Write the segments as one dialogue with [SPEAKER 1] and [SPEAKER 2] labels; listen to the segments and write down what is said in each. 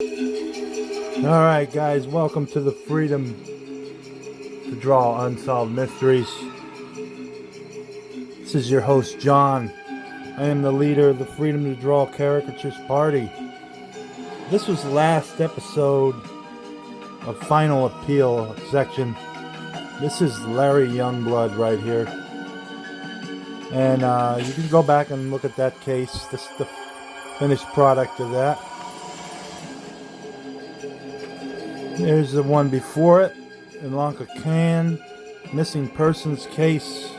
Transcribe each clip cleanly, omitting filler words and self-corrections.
[SPEAKER 1] Alright guys, welcome to the Freedom to Draw Unsolved Mysteries. This is your host John. I am the leader of the Freedom to Draw Caricatures Party. This was the last episode of Final Appeal section. This is Larry Youngblood right here. And you can go back and look at that case. This is the finished product of that. There's the one before it, in Lanka Can, missing persons case.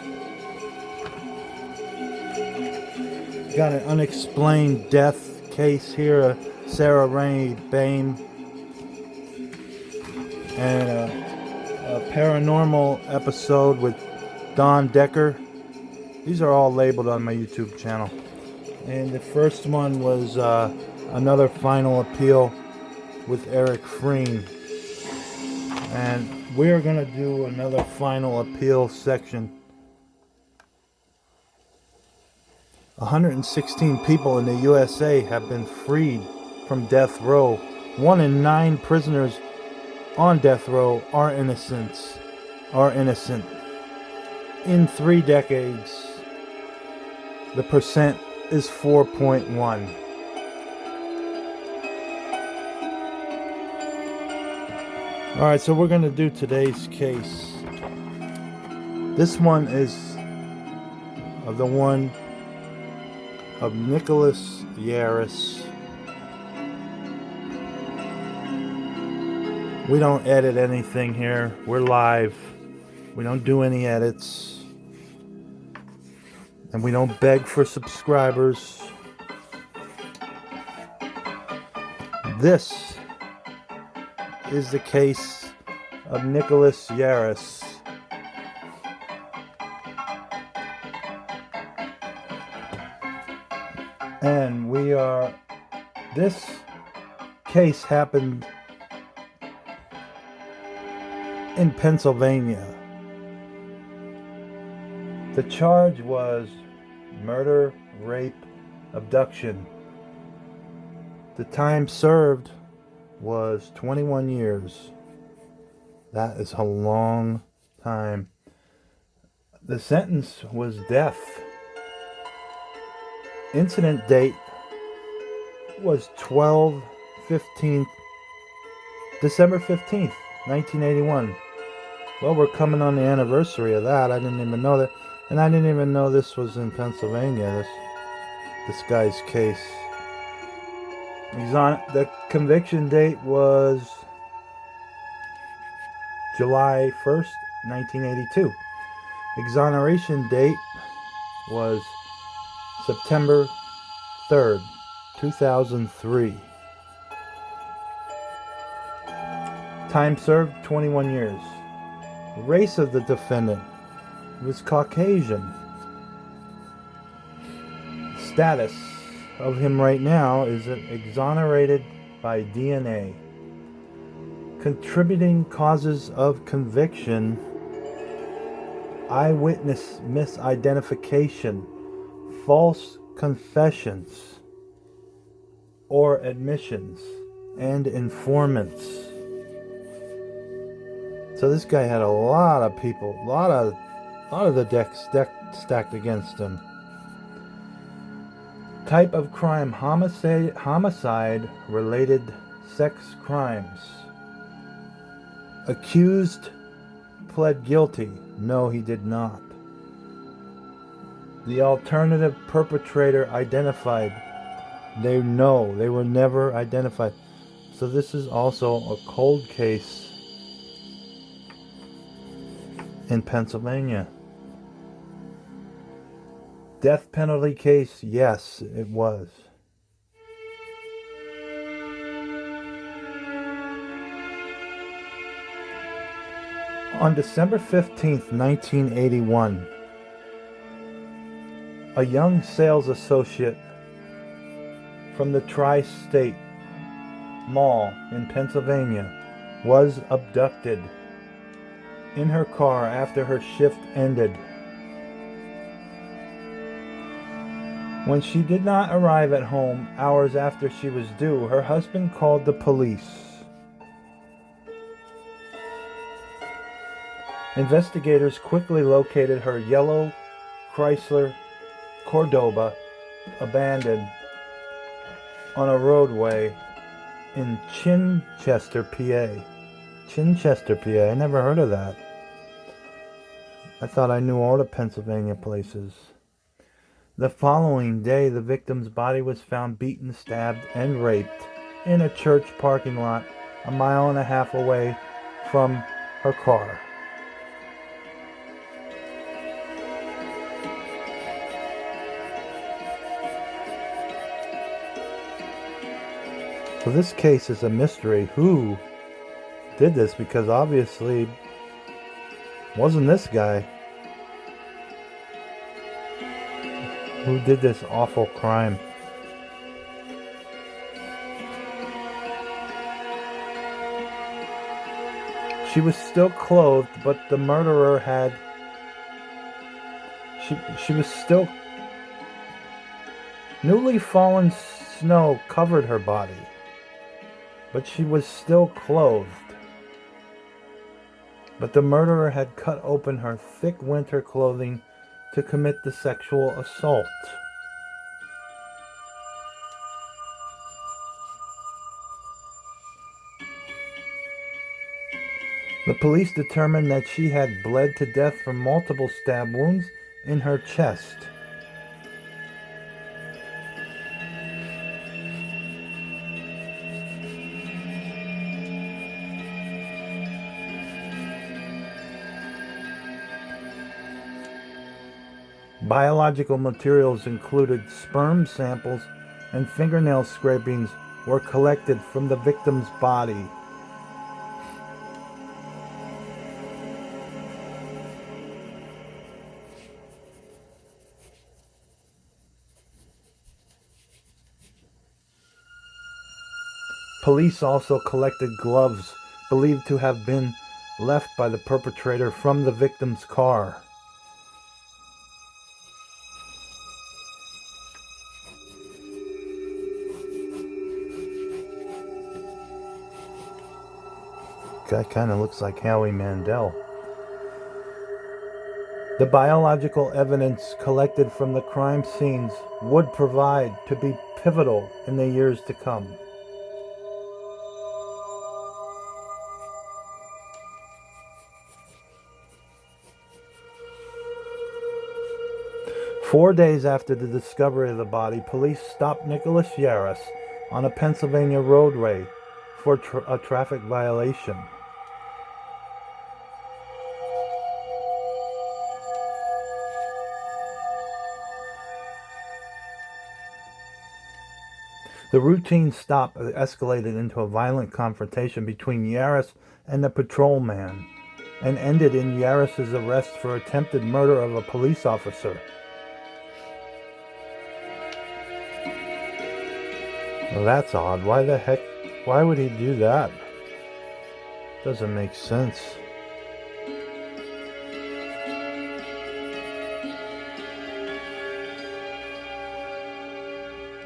[SPEAKER 1] Got an unexplained death case here, Sarah Rae Bain, and a paranormal episode with Don Decker. These are all labeled on my YouTube channel. And the first one was another Final Appeal with Eric Freen. And we're going to do another Final Appeal section. 116 people in the USA have been freed from death row. 1 in 9 prisoners on death row are innocent. In 3 decades, the percent is 4.1. Alright, so we're going to do today's case. This one is the one of Nicholas Yarris. We don't edit anything here. We're live. We don't do any edits. And we don't beg for subscribers. This is the case of Nicholas Yarris. And this case happened in Pennsylvania. The charge was murder, rape, abduction. The time served was 21 years. That is a long time. The sentence was death. Incident date was December 15th, 1981. Well, we're coming on the anniversary of that. I didn't even know that. And I didn't even know this was in Pennsylvania, this guy's case. The conviction date was July 1st, 1982. Exoneration date was September 3rd, 2003. Time served, 21 years. Race of the defendant was Caucasian. Status of him right now is exonerated by DNA. Contributing causes of conviction: eyewitness misidentification, false confessions or admissions, and informants. So this guy had a lot of people, a lot of the decks stacked against him. Type of crime: homicide related sex crimes. Accused pled guilty. No, he did not. The alternative perpetrator identified. They were never identified. So this is also a cold case in Pennsylvania. Death penalty case, yes, it was. On December 15th, 1981, a young sales associate from the Tri-State Mall in Pennsylvania was abducted in her car after her shift ended. When she did not arrive at home hours after she was due, her husband called the police. Investigators quickly located her yellow Chrysler Cordoba abandoned on a roadway in Chichester, PA. Chichester, PA. I never heard of that. I thought I knew all the Pennsylvania places. The following day, the victim's body was found beaten, stabbed, and raped in a church parking lot a mile and a half away from her car. So this case is a mystery. Who did this? Because obviously it wasn't this guy. Who did this awful crime? She was still clothed, but the murderer had... She was still... Newly fallen snow covered her body, but she was still clothed. But the murderer had cut open her thick winter clothing to commit the sexual assault. The police determined that she had bled to death from multiple stab wounds in her chest. Biological materials included sperm samples and fingernail scrapings were collected from the victim's body. Police also collected gloves believed to have been left by the perpetrator from the victim's car. Guy kind of looks like Howie Mandel. The biological evidence collected from the crime scenes would provide to be pivotal in the years to come. Four days after the discovery of the body, police stopped Nicholas Yarris on a Pennsylvania roadway for a traffic violation. The routine stop escalated into a violent confrontation between Yarris and the patrolman and ended in Yarris's arrest for attempted murder of a police officer. Well, that's odd. Why would he do that? Doesn't make sense.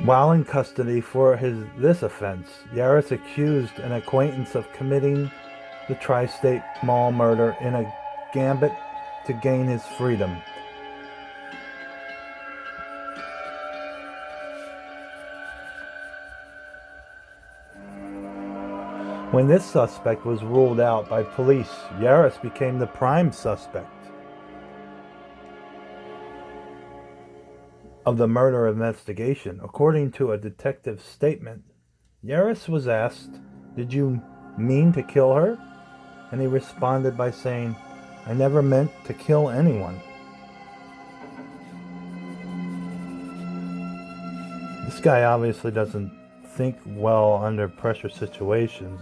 [SPEAKER 1] While in custody for this offense, Yarris accused an acquaintance of committing the Tri-State Mall murder in a gambit to gain his freedom. When this suspect was ruled out by police, Yarris became the prime suspect of the murder investigation. According to a detective's statement, Yarris was asked, "Did you mean to kill her?" And he responded by saying, "I never meant to kill anyone." This guy obviously doesn't think well under pressure situations.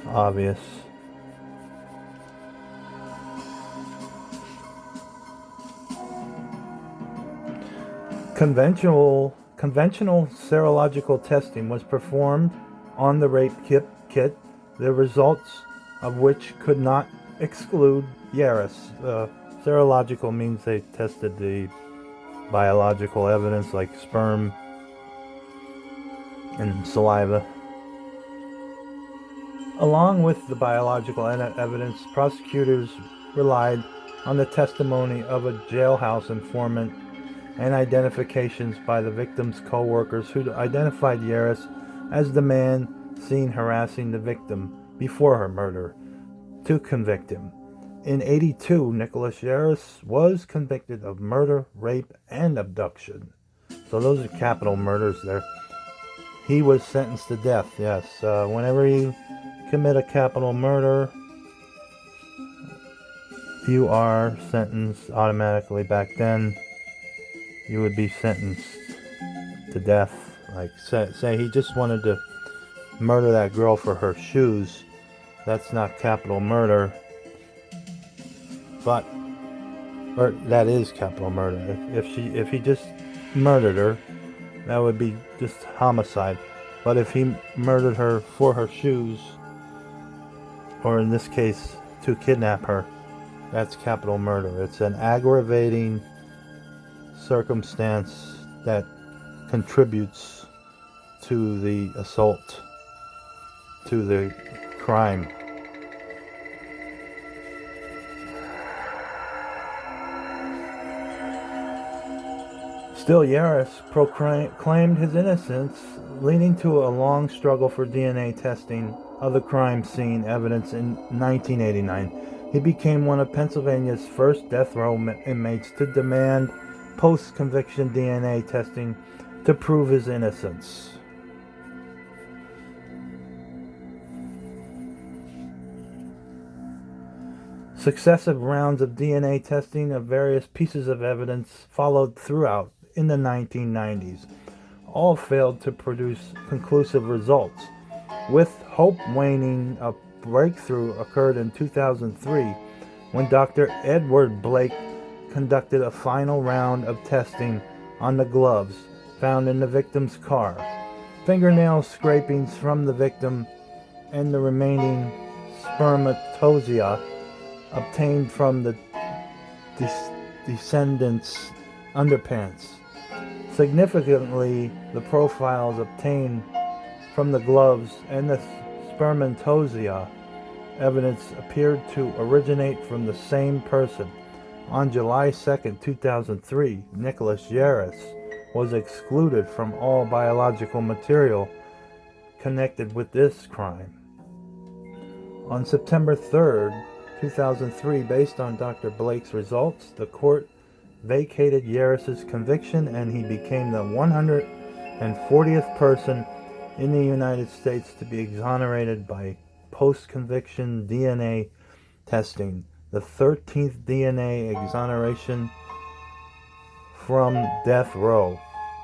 [SPEAKER 1] Obvious. Conventional serological testing was performed on the rape kit, the results of which could not exclude Yarris. Serological means they tested the biological evidence like sperm and saliva. Along with the biological evidence, prosecutors relied on the testimony of a jailhouse informant and identifications by the victim's co-workers who identified Yarris as the man seen harassing the victim before her murder to convict him. In '82, Nicholas Yarris was convicted of murder, rape, and abduction. So those are capital murders there. He was sentenced to death, yes. Whenever you commit a capital murder, you are sentenced automatically. Back then, you would be sentenced to death. Like, say he just wanted to murder that girl for her shoes. That's not capital murder. Or that is capital murder. If he just murdered her, that would be just homicide. But if he murdered her for her shoes, or in this case, to kidnap her, that's capital murder. It's an aggravating circumstance that contributes to the assault, to the crime. Still, Yarris proclaimed his innocence, leading to a long struggle for DNA testing of the crime scene evidence in 1989. He became one of Pennsylvania's first death row inmates to demand post-conviction DNA testing to prove his innocence. Successive rounds of DNA testing of various pieces of evidence followed throughout in the 1990s. All failed to produce conclusive results. With hope waning, a breakthrough occurred in 2003 when Dr. Edward Blake conducted a final round of testing on the gloves found in the victim's car. Fingernail scrapings from the victim and the remaining spermatozoa obtained from the descendant's underpants. Significantly, the profiles obtained from the gloves and the spermatozoa evidence appeared to originate from the same person. On July 2, 2003, Nicholas Yarris was excluded from all biological material connected with this crime. On September 3, 2003, based on Dr. Blake's results, the court vacated Yarris's conviction and he became the 140th person in the United States to be exonerated by post-conviction DNA testing, the 13th DNA exoneration from death row,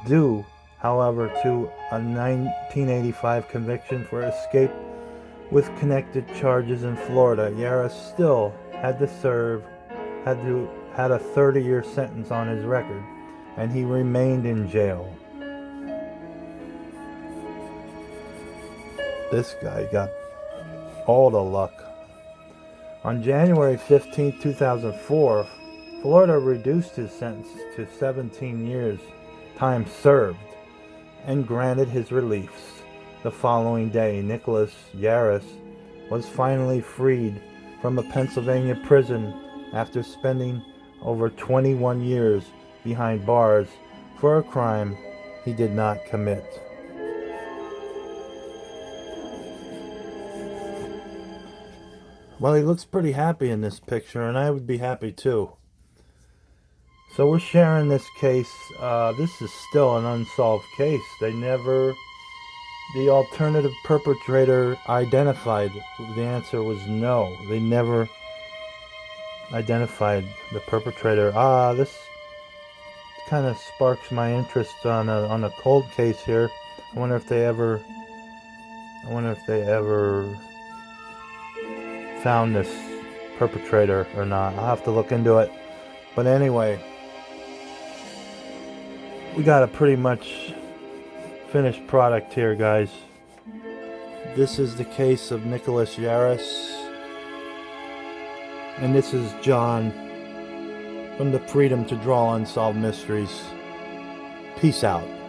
[SPEAKER 1] due, however, to a 1985 conviction for escape with connected charges in Florida. Yarris still had a 30-year sentence on his record, and he remained in jail. This guy got all the luck. On January 15, 2004, Florida reduced his sentence to 17 years, time served, and granted his release. The following day, Nicholas Yarris was finally freed from a Pennsylvania prison after spending over 21 years behind bars for a crime he did not commit. Well, he looks pretty happy in this picture, and I would be happy too. So we're sharing this case. This is still an unsolved case. The alternative perpetrator identified. The answer was no. They never identified the perpetrator. This kind of sparks my interest on a cold case here. I wonder if they ever found this perpetrator or not. I'll have to look into it. But anyway, we got a pretty much finished product here, guys. This is the case of Nicholas Yarris, and this is John from the freedom to draw unsolved mysteries. Peace out.